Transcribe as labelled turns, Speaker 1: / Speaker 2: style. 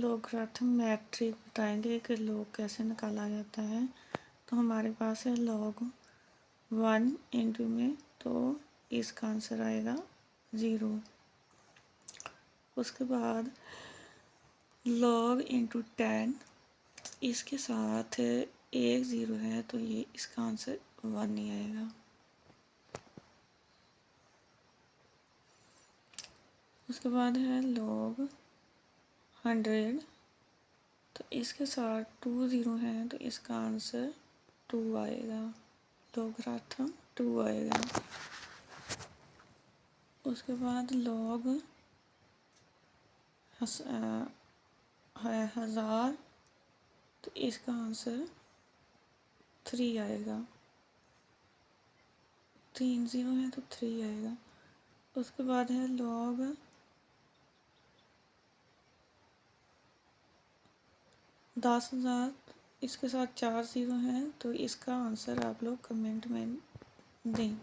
Speaker 1: Logarithm matric बताएंगे कि log कैसे निकाला जाता है। तो हमारे पास है log 1 इंटू में, तो इसका आंसर आएगा 0। उसके बाद log इंटू 10, इसके साथ एक 0 है तो ये इसका आंसर 1 नहीं आएगा। उसके बाद है log 100, तो इसके साथ 2 0 है तो इसका आंसर 2 आएगा, लॉगरिथम 2 आएगा। उसके बाद log 1000, तो इसका आंसर 3 आएगा। 3 0 है तो 3 आएगा। उसके बाद है log 10,000, इसके साथ 4 0 हैं तो इसका आंसर आप लोग कमेंट में दें।